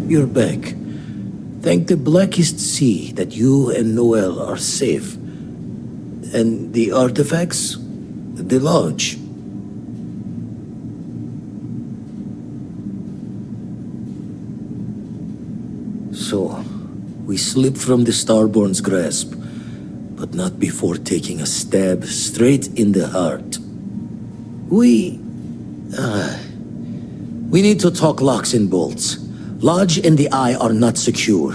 You're back. Thank the blackest sea that you and Noel are safe. And the artifacts? The lodge. So, we slipped from the Starborn's grasp, but not before taking a stab straight in the heart. We need to talk locks and bolts. Lodge and the Eye are not secure.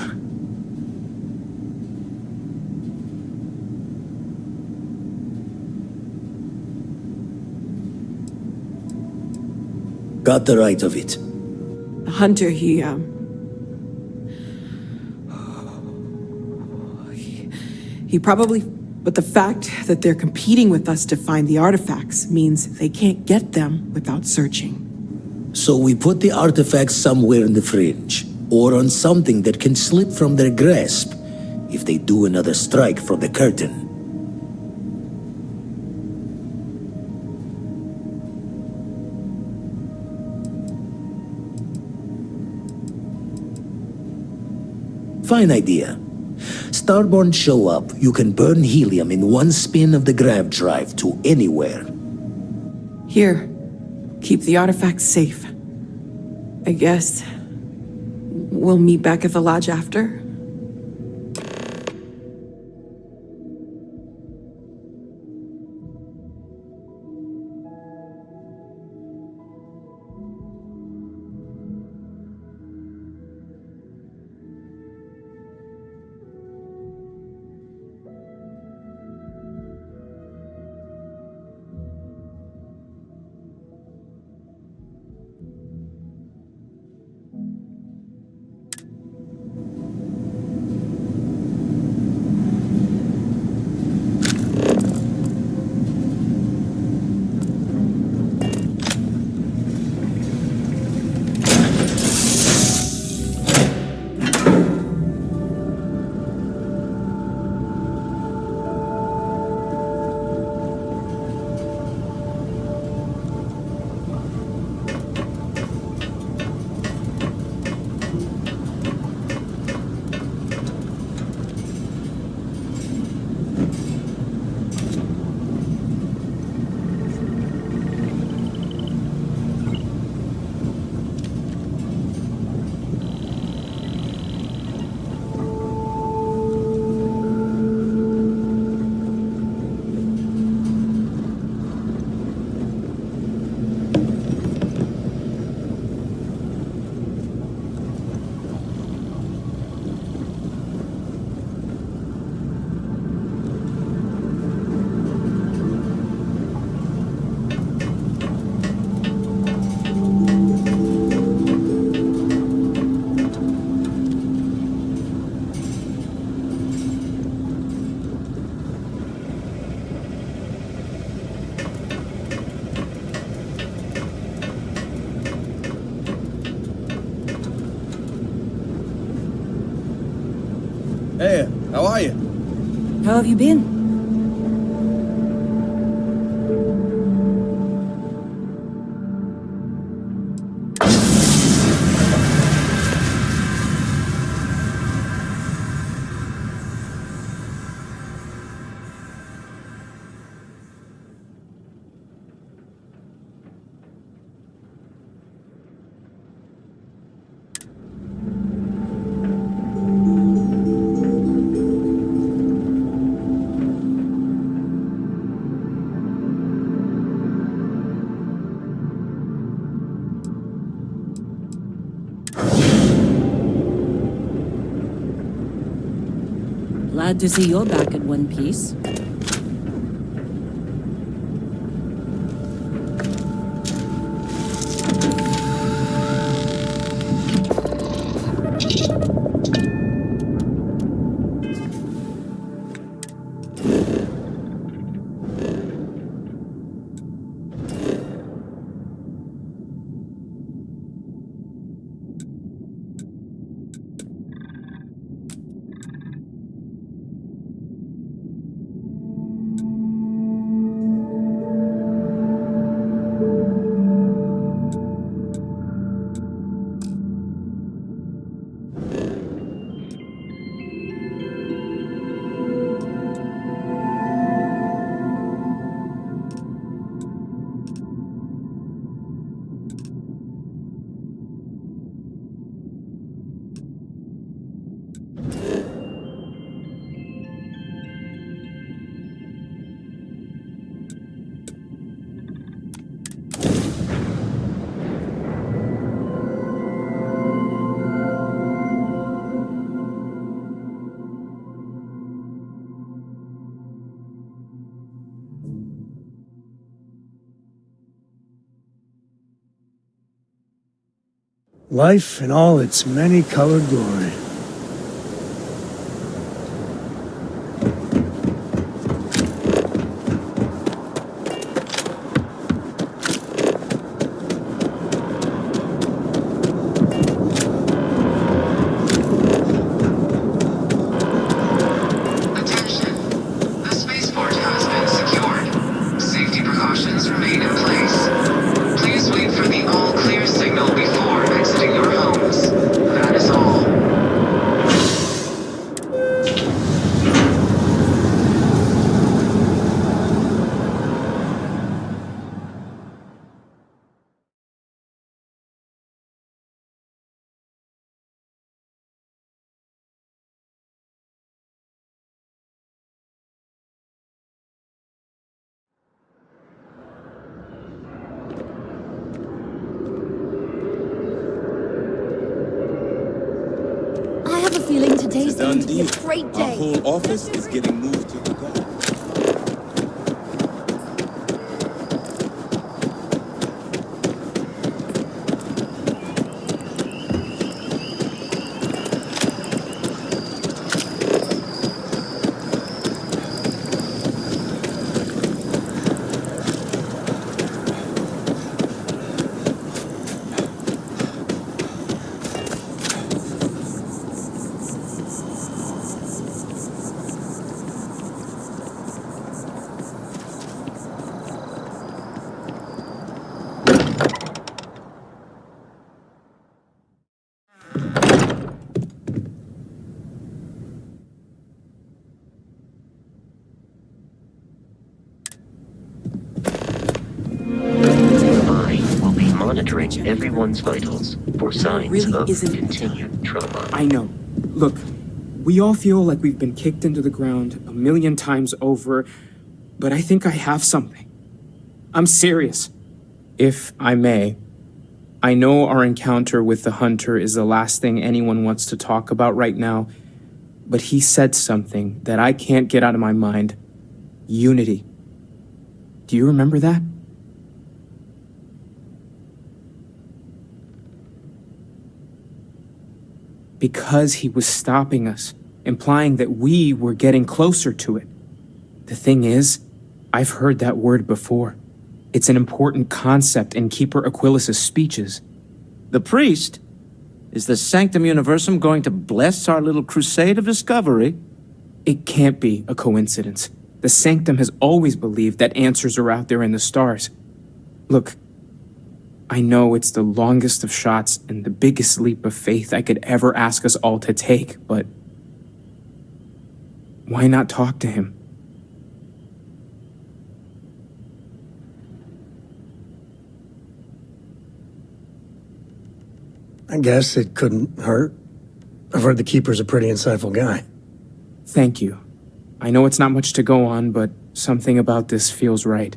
Got the right of it. Hunter, he probably... But the fact that they're competing with us to find the artifacts means they can't get them without searching. So we put the artifacts somewhere in the fringe, or on something that can slip from their grasp if they do another strike from the curtain. Fine idea. Starborn show up, you can burn helium in one spin of the grav drive to anywhere. Here, keep the artifacts safe. I guess we'll meet back at the lodge after? Hey, how are you? How have you been? Glad to see you're back in one piece. Life in all its many-colored glory. Attention. The spaceport has been secured. Safety precautions remain in place. Please wait for the all-clear signal before exiting your homes. That is all. I have a feeling today's Done going to be a deal. great Our day. whole office is getting moved to the garden. I will be monitoring everyone's vitals for signs really of isn't- continued trauma. I know. Look, we all feel like we've been kicked into the ground a million times over, but I think I have something. I'm serious. If I may, I know our encounter with the hunter is the last thing anyone wants to talk about right now, but he said something that I can't get out of my mind. Unity. Do you remember that? Because he was stopping us, implying that we were getting closer to it. The thing is, I've heard that word before. It's an important concept in Keeper Aquilas's speeches. The priest? Is the Sanctum Universum going to bless our little crusade of discovery? It can't be a coincidence. The Sanctum has always believed that answers are out there in the stars. Look, I know it's the longest of shots and the biggest leap of faith I could ever ask us all to take, but why not talk to him? I guess it couldn't hurt. I've heard the Keeper's a pretty insightful guy. Thank you. I know it's not much to go on, but something about this feels right.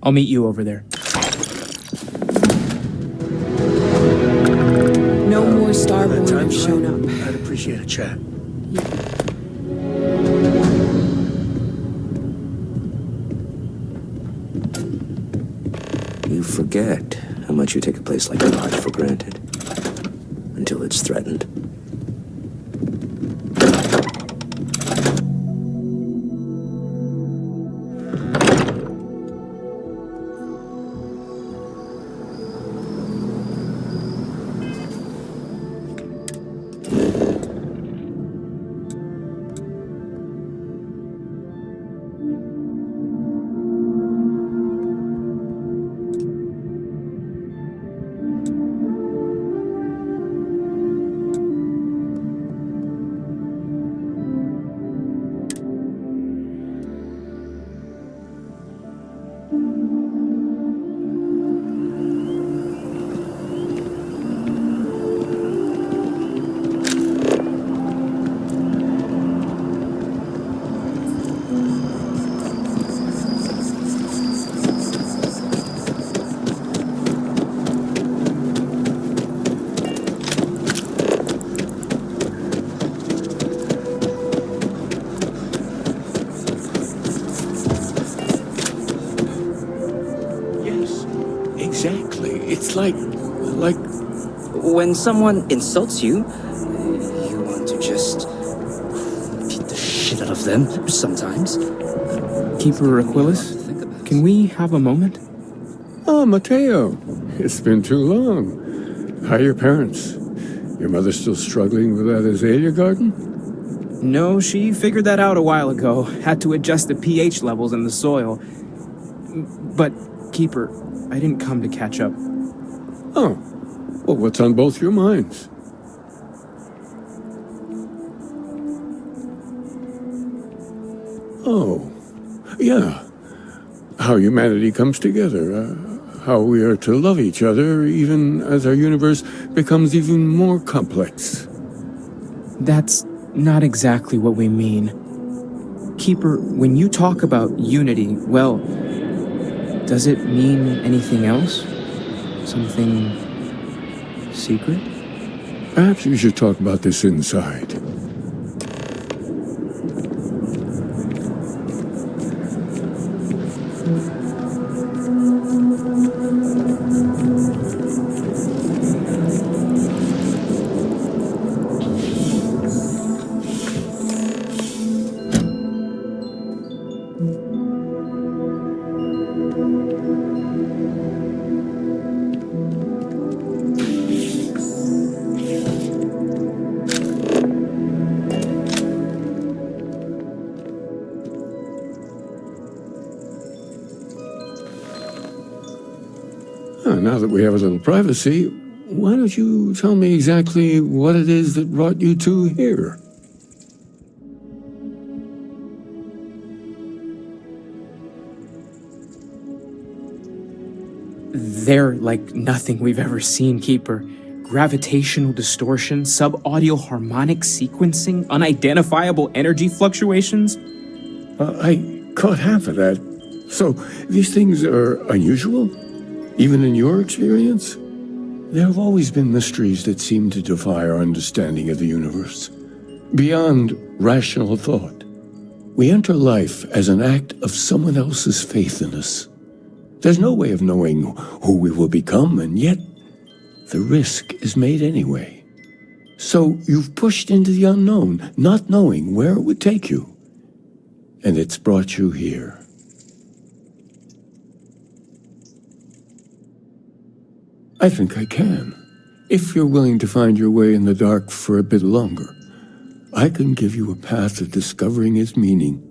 I'll meet you over there. No more That Starborn time have shown frame, up. I'd appreciate a chat. You forget how much you take a place like the Lodge for granted. Until it's threatened. Yes, exactly. It's like When someone insults you, you want to just beat the shit out of them sometimes. Keeper Aquilus, can we have a moment? Oh, Mateo. It's been too long. How are your parents? Your mother still struggling with that azalea garden? No, she figured that out a while ago. Had to adjust the pH levels in the soil. But, Keeper, I didn't come to catch up. Oh. Well, what's on both your minds? Oh. Yeah. How humanity comes together. How we are to love each other even as our universe becomes even more complex. That's not exactly what we mean. Keeper, when you talk about unity, well, does it mean anything else? Something secret? Perhaps we should talk about this inside. Now that we have a little privacy, why don't you tell me exactly what it is that brought you two here? They're like nothing we've ever seen, Keeper. Gravitational distortion, sub-audio harmonic sequencing, unidentifiable energy fluctuations. I caught half of that. So, these things are unusual? Even in your experience? There have always been mysteries that seem to defy our understanding of the universe. Beyond rational thought. We enter life as an act of someone else's faith in us. There's no way of knowing who we will become, and yet the risk is made anyway. So you've pushed into the unknown, not knowing where it would take you. And it's brought you here. I think I can. If you're willing to find your way in the dark for a bit longer, I can give you a path of discovering its meaning.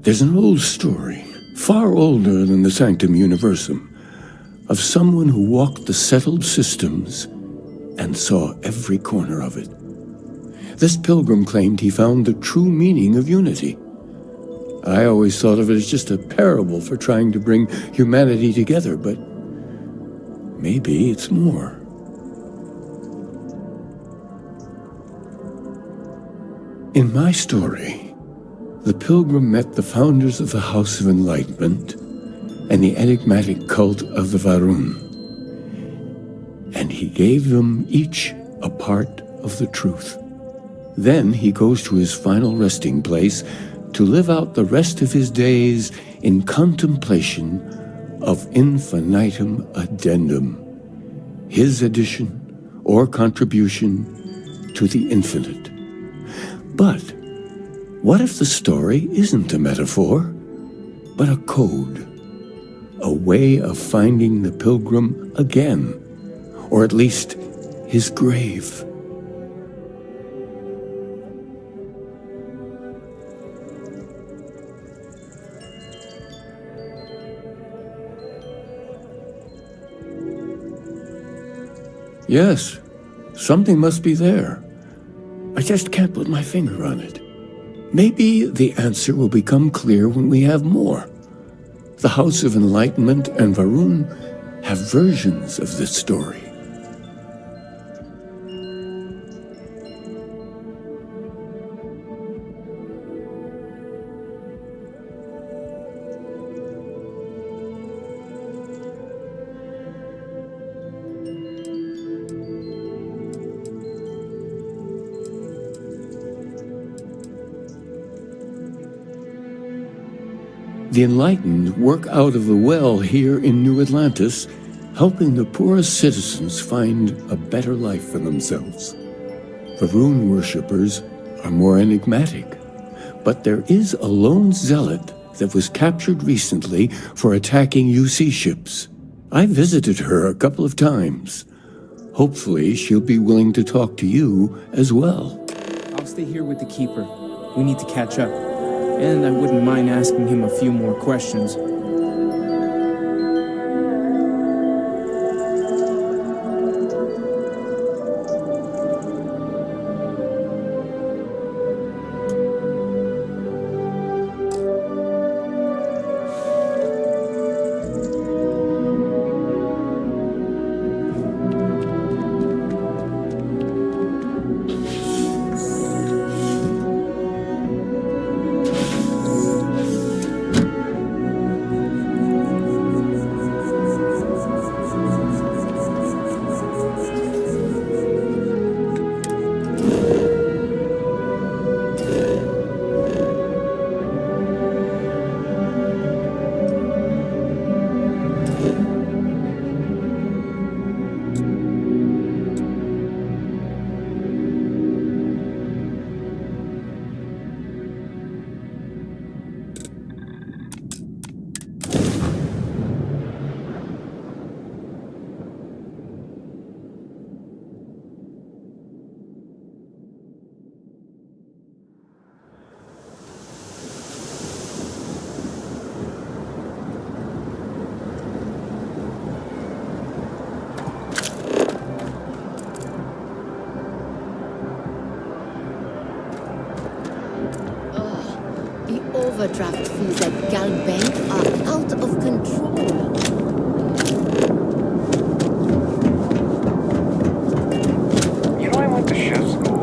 There's an old story, far older than the Sanctum Universum, of someone who walked the settled systems and saw every corner of it. This pilgrim claimed he found the true meaning of unity. I always thought of it as just a parable for trying to bring humanity together, but maybe it's more. In my story, the pilgrim met the founders of the House of Enlightenment and the enigmatic cult of the Varun, and he gave them each a part of the truth. Then he goes to his final resting place to live out the rest of his days in contemplation of infinitum addendum, his addition or contribution to the infinite. But what if the story isn't a metaphor, but a code, a way of finding the pilgrim again, or at least his grave? Yes, something must be there. I just can't put my finger on it. Maybe the answer will become clear when we have more. The House of Enlightenment and Varun have versions of this story. The enlightened work out of the well here in New Atlantis, helping the poorest citizens find a better life for themselves. The rune worshippers are more enigmatic, but there is a lone zealot that was captured recently for attacking UC ships. I visited her a couple of times. Hopefully, she'll be willing to talk to you as well. I'll stay here with the Keeper. We need to catch up. And I wouldn't mind asking him a few more questions. Overdraft fees at Gal Bank are out of control. You know, I went to chef school.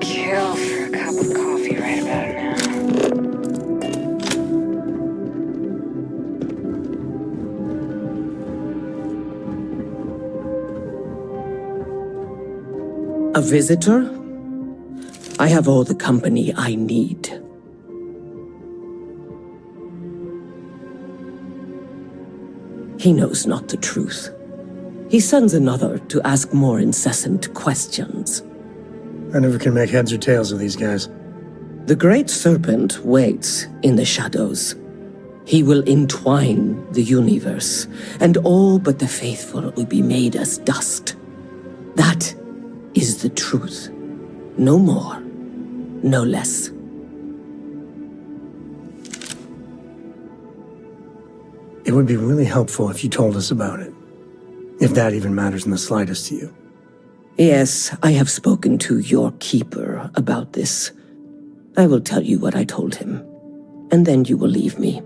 Kill for a cup of coffee right about now. A visitor? I have all the company I need. He knows not the truth. He sends another to ask more incessant questions. I never can make heads or tails of these guys. The Great Serpent waits in the shadows. He will entwine the universe, and all but the faithful will be made as dust. That is the truth. No more, no less. It would be really helpful if you told us about it. If that even matters in the slightest to you. Yes, I have spoken to your keeper about this. I will tell you what I told him, and then you will leave me.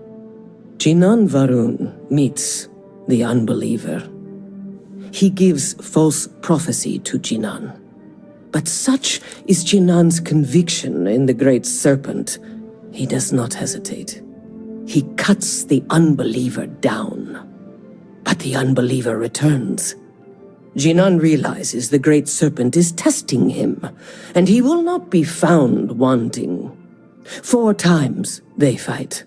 Jinan Varun meets the unbeliever. He gives false prophecy to Jinan. But such is Jinan's conviction in the Great Serpent, he does not hesitate. He cuts the unbeliever down. But the unbeliever returns. Jinan realizes the Great Serpent is testing him, and he will not be found wanting. 4 times they fight.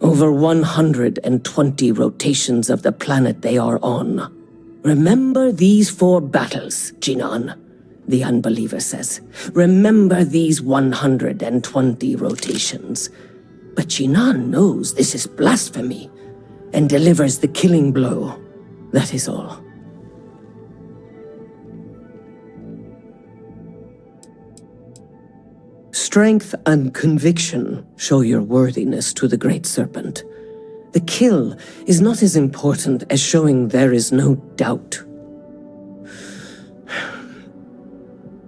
Over 120 rotations of the planet they are on. Remember these 4 battles, Jinan, the unbeliever says. Remember these 120 rotations. But Jinan knows this is blasphemy, and delivers the killing blow. That is all. Strength and conviction show your worthiness to the Great Serpent. The kill is not as important as showing there is no doubt.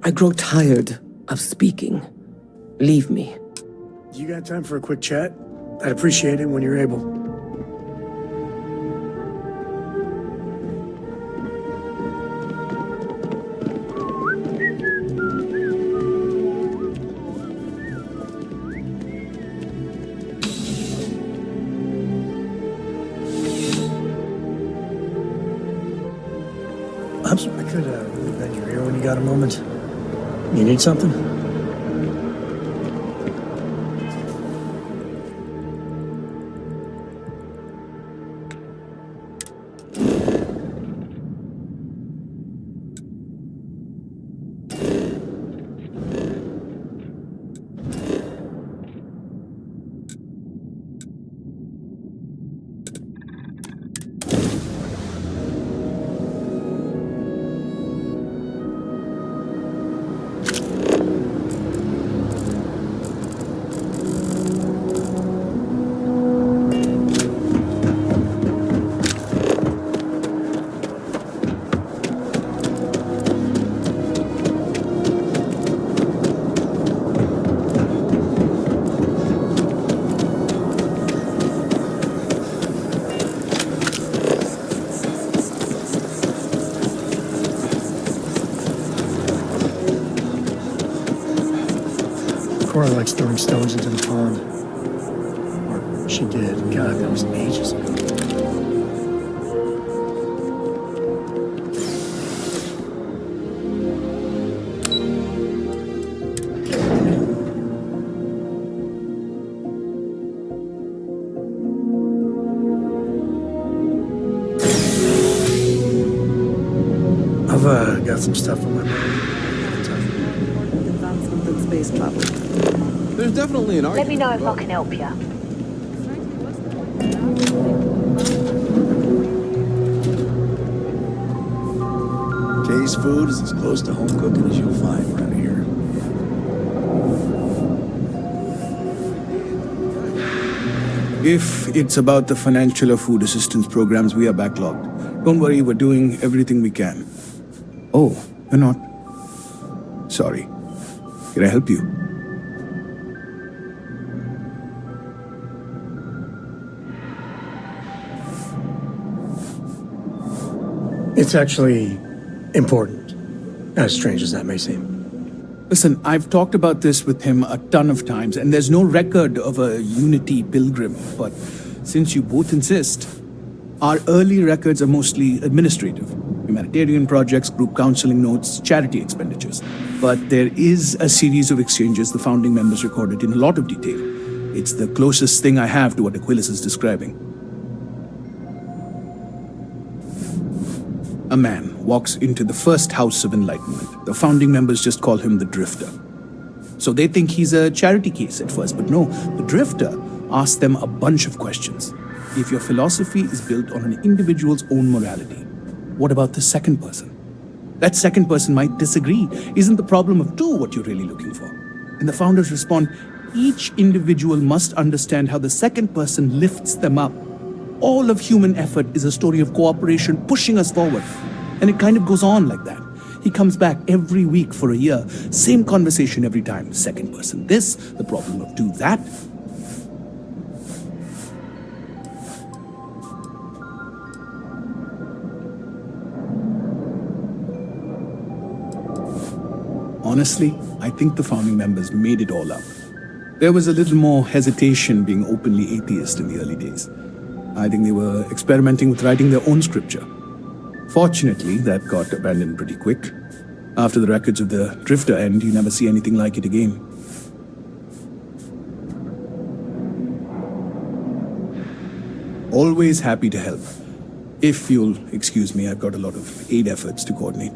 I grow tired of speaking. Leave me. You got time for a quick chat? I'd appreciate it when you're able. I'm sorry, I could really bend your ear when you got a moment. You need something? Cora likes throwing stones into the pond. Or she did. God, that was ages ago. I've got some stuff on my mind. Advancement in space travel. There's definitely an Let argument. me know if I can help you. Jay's food is as close to home cooking as you'll find around here. If it's about the financial or food assistance programs, we are backlogged. Don't worry, we're doing everything we can. Oh, you're not? Sorry. Can I help you? It's actually important, as strange as that may seem. Listen, I've talked about this with him a ton of times, and there's no record of a Unity pilgrim. But since you both insist, our early records are mostly administrative. Humanitarian projects, group counseling notes, charity expenditures. But there is a series of exchanges the founding members recorded in a lot of detail. It's the closest thing I have to what Aquilus is describing. A man walks into the first House of Enlightenment. The founding members just call him the Drifter. So they think he's a charity case at first, but no, the Drifter asks them a bunch of questions. If your philosophy is built on an individual's own morality, what about the second person? That second person might disagree. Isn't the problem of two what you're really looking for? And the founders respond, each individual must understand how the second person lifts them up. All of human effort is a story of cooperation pushing us forward. And it kind of goes on like that. He comes back every week for a year. Same conversation every time. Second person this, the problem of two that. Honestly, I think the founding members made it all up. There was a little more hesitation being openly atheist in the early days. I think they were experimenting with writing their own scripture. Fortunately, that got abandoned pretty quick. After the records of the Drifter end, you never see anything like it again. Always happy to help. If you'll excuse me, I've got a lot of aid efforts to coordinate.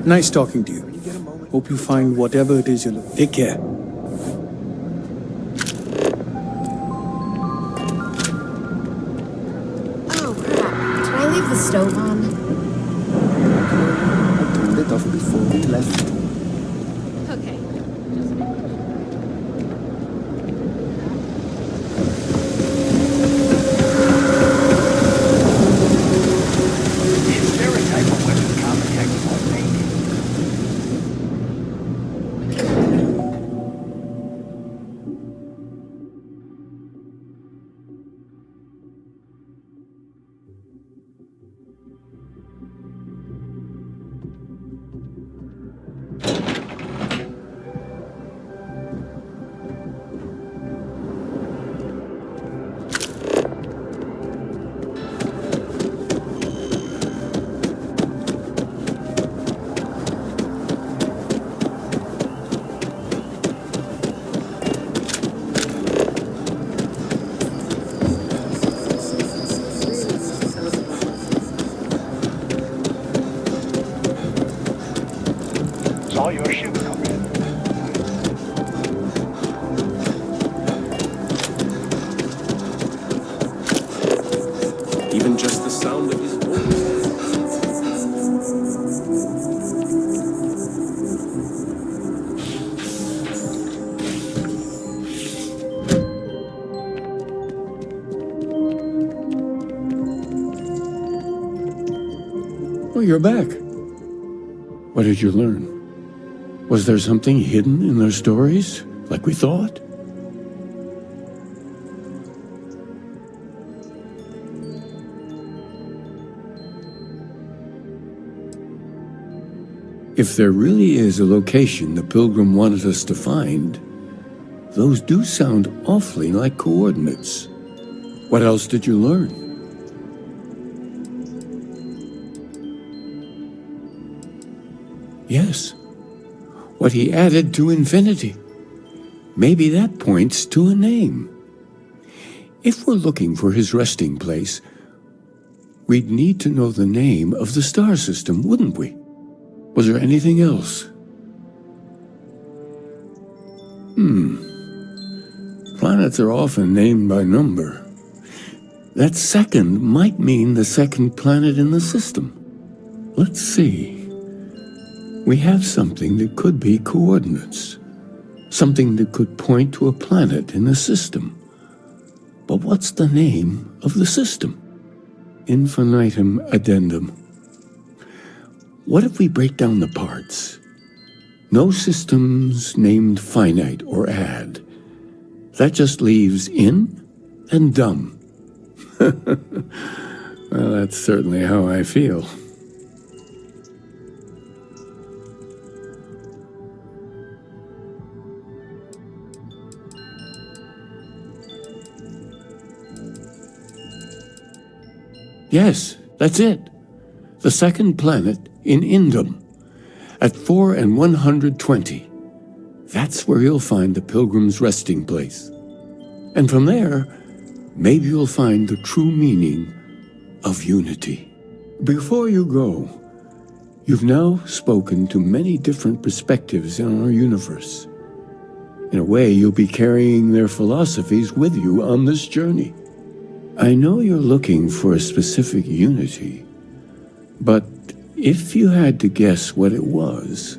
Nice talking to you. Hope you find whatever it is you're looking for. Take care. Oh, crap. Did I leave the stove on? I turned it off before we left. Okay. Is there a type of weapon Comtech won't make? you're back. What did you learn? Was there something hidden in their stories, like we thought? If there really is a location the Pilgrim wanted us to find, those do sound awfully like coordinates. What else did you learn? Yes, what he added to infinity. Maybe that points to a name. If we're looking for his resting place, we'd need to know the name of the star system, wouldn't we? Was there anything else? Planets are often named by number. That second might mean the second planet in the system. Let's see. We have something that could be coordinates. Something that could point to a planet in the system. But what's the name of the system? Infinitum addendum. What if we break down the parts? No systems named finite or add. That just leaves in and dumb. Well, that's certainly how I feel. Yes, that's it. The second planet in Indum, at 4 and 120. That's where you'll find the Pilgrim's resting place. And from there, maybe you'll find the true meaning of unity. Before you go, you've now spoken to many different perspectives in our universe. In a way, you'll be carrying their philosophies with you on this journey. I know you're looking for a specific unity, but if you had to guess what it was,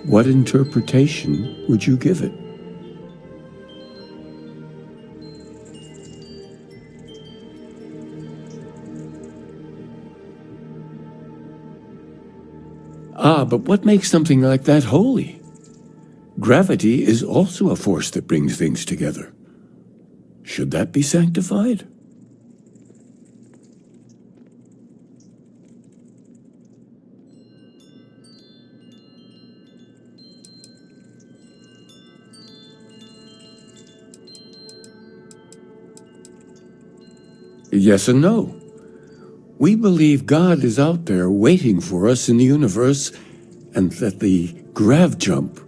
what interpretation would you give it? But what makes something like that holy? Gravity is also a force that brings things together. Should that be sanctified? Yes and no. We believe God is out there waiting for us in the universe, and that the grav jump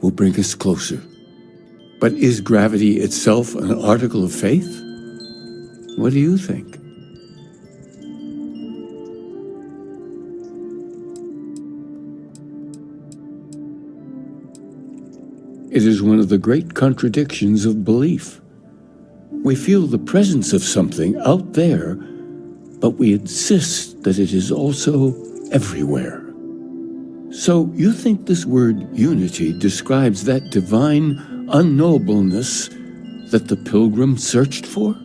will bring us closer. But is gravity itself an article of faith? What do you think? It is one of the great contradictions of belief. We feel the presence of something out there, but we insist that it is also everywhere. So you think this word unity describes that divine unknowableness that the Pilgrim searched for?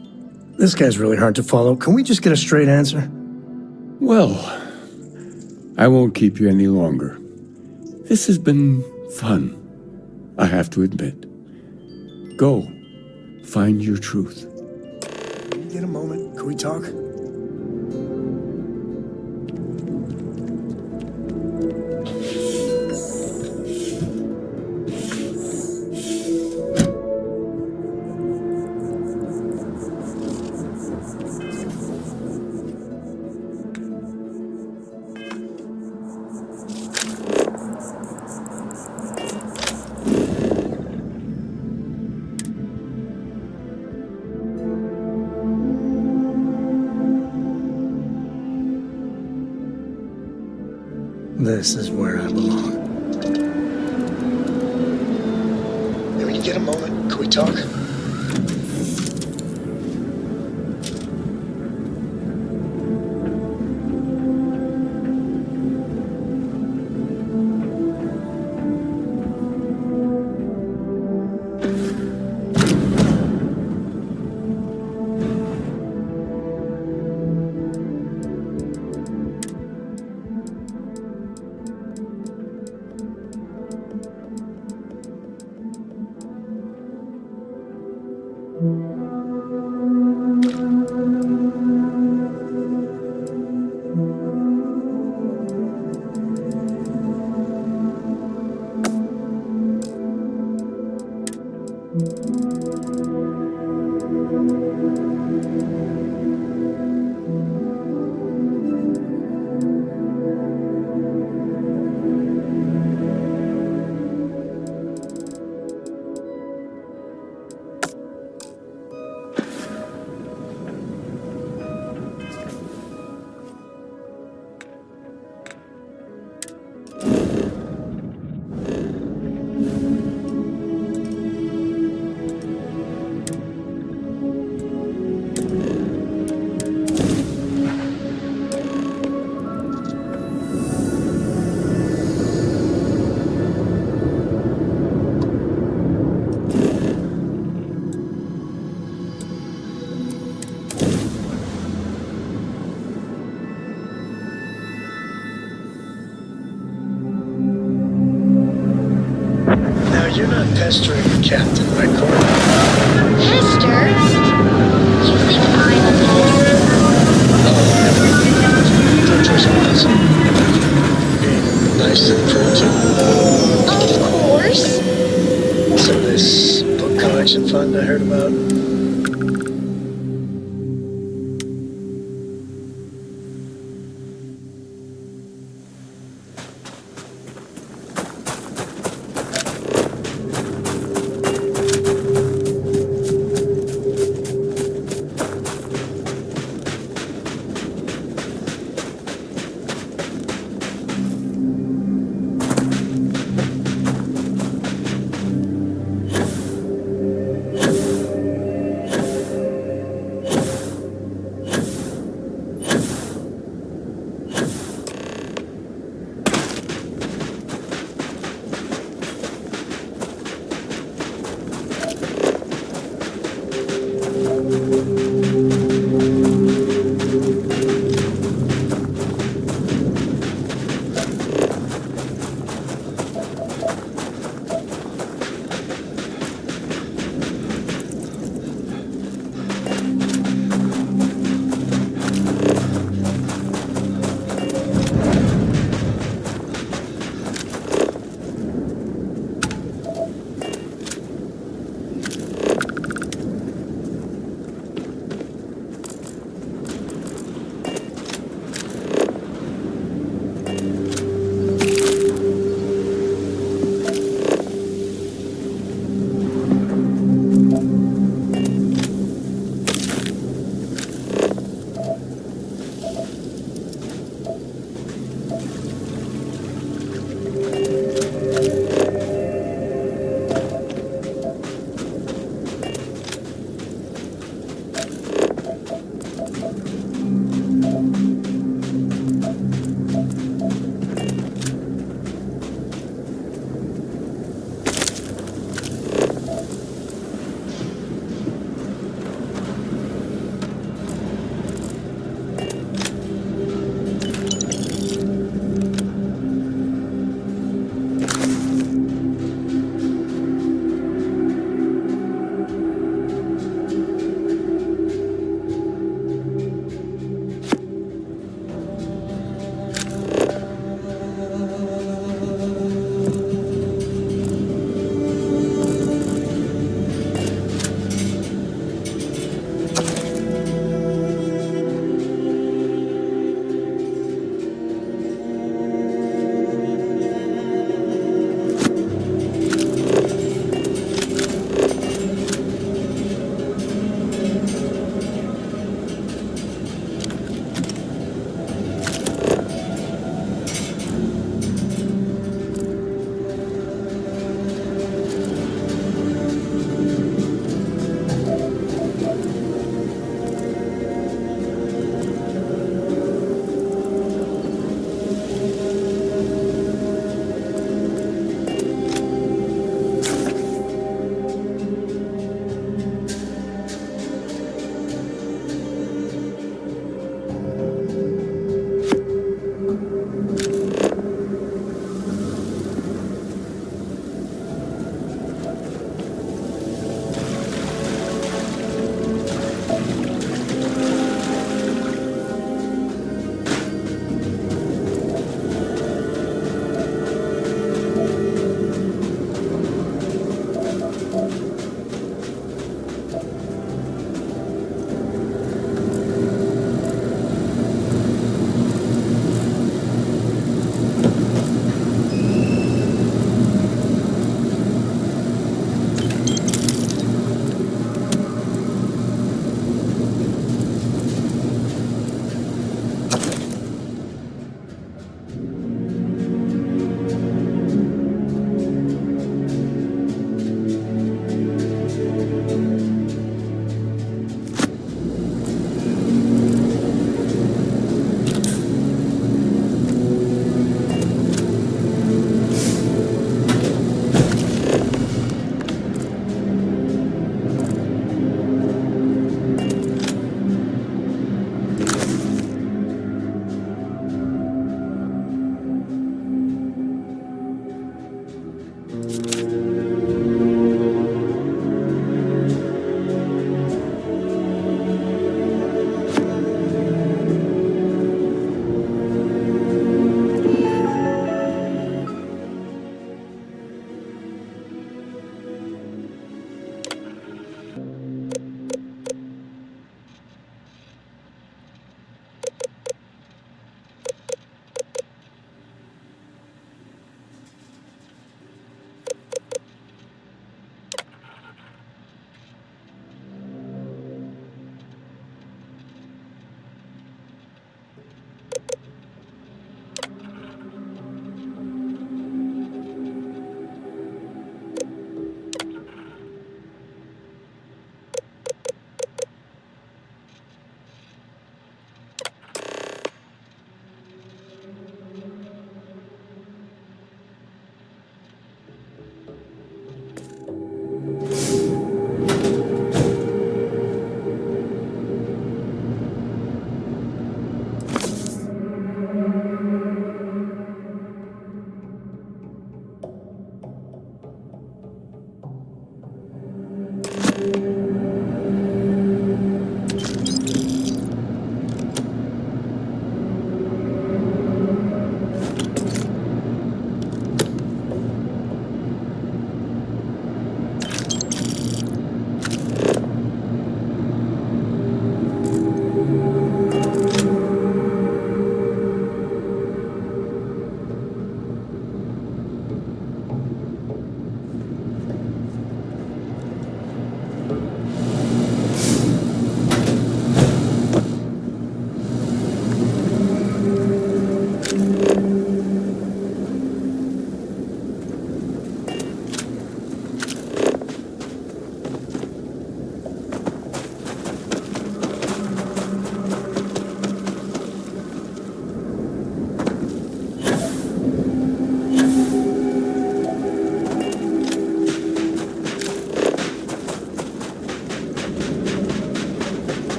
This guy's really hard to follow. Can we just get a straight answer? Well, I won't keep you any longer. This has been fun, I have to admit. Go, find your truth. Can we get a moment? Can we talk? This is where I belong. Can we get a moment? Can we talk? Now, you're not pestering the captain, right, Cora? Hester? You think I'm a pest? Oh, never. Don't trust me. Being nice to the crew, too. Of course. So this book collection fund I heard about?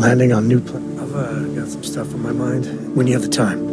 Landing on new planet. I've got some stuff on my mind. When you have the time.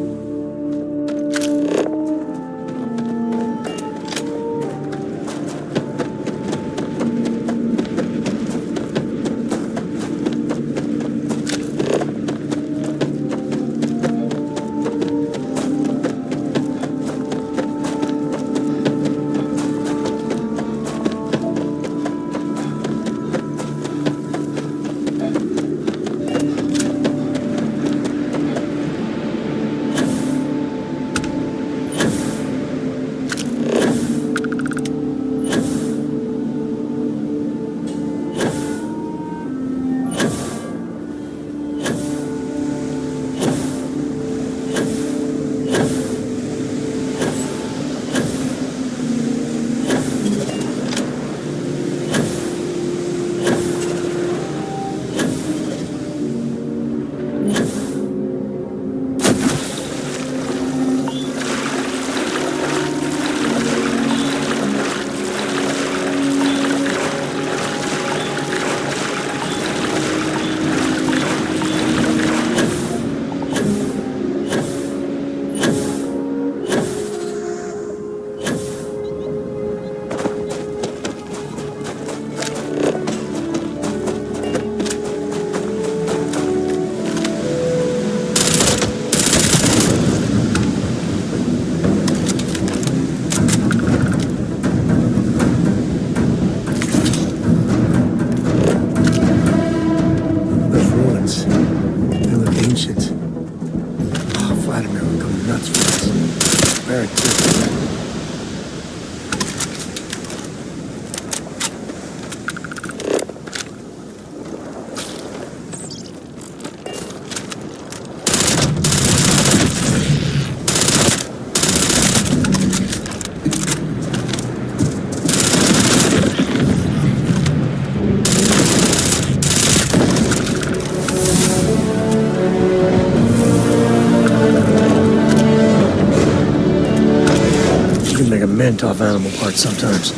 bent off animal parts sometimes.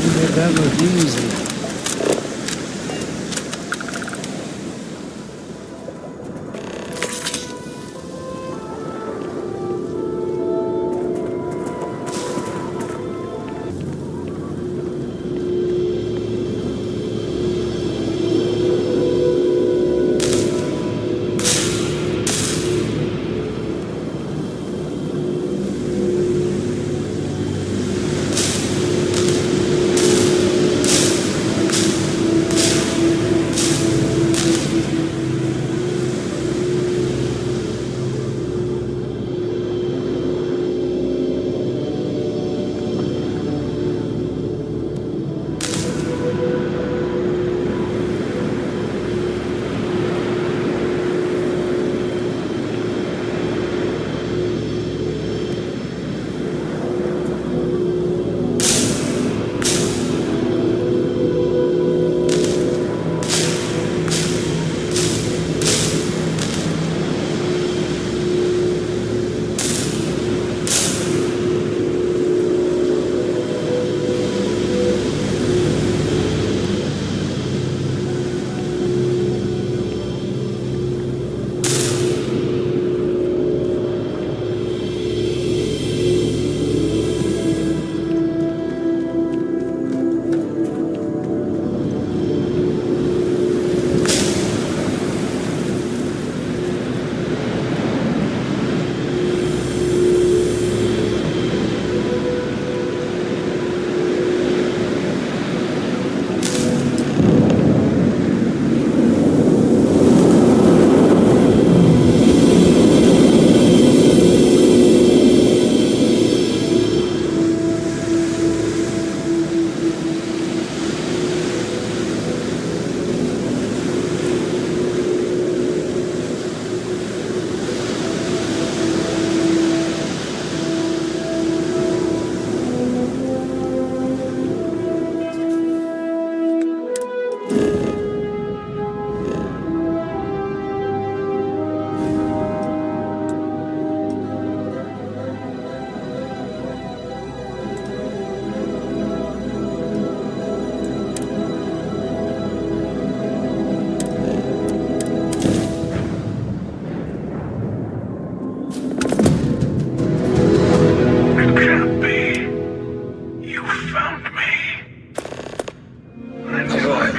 You made that look easy.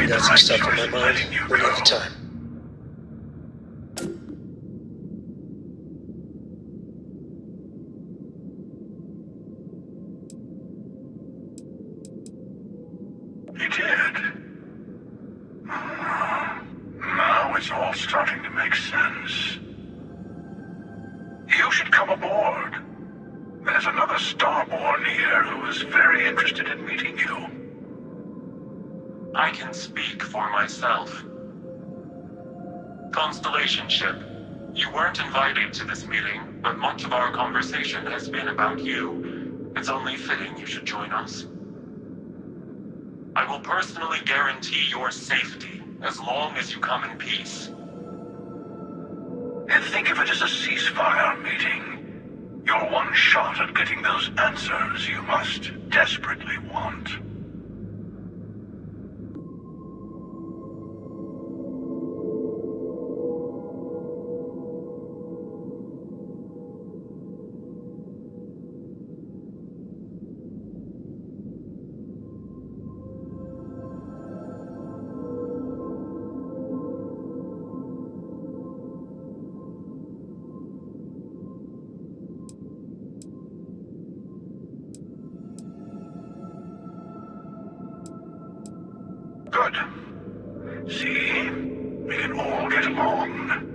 Got some stuff on my mind. When you have the time. He did. Now it's all starting to make sense. You should come aboard. There's another Starborn here who is very interested in meeting you. I can speak for myself. Constellation ship, you weren't invited to this meeting, but much of our conversation has been about you. It's only fitting you should join us. I will personally guarantee your safety as long as you come in peace. And think of it as a ceasefire meeting. Your one shot at getting those answers you must desperately want. Good. See? We can all get along.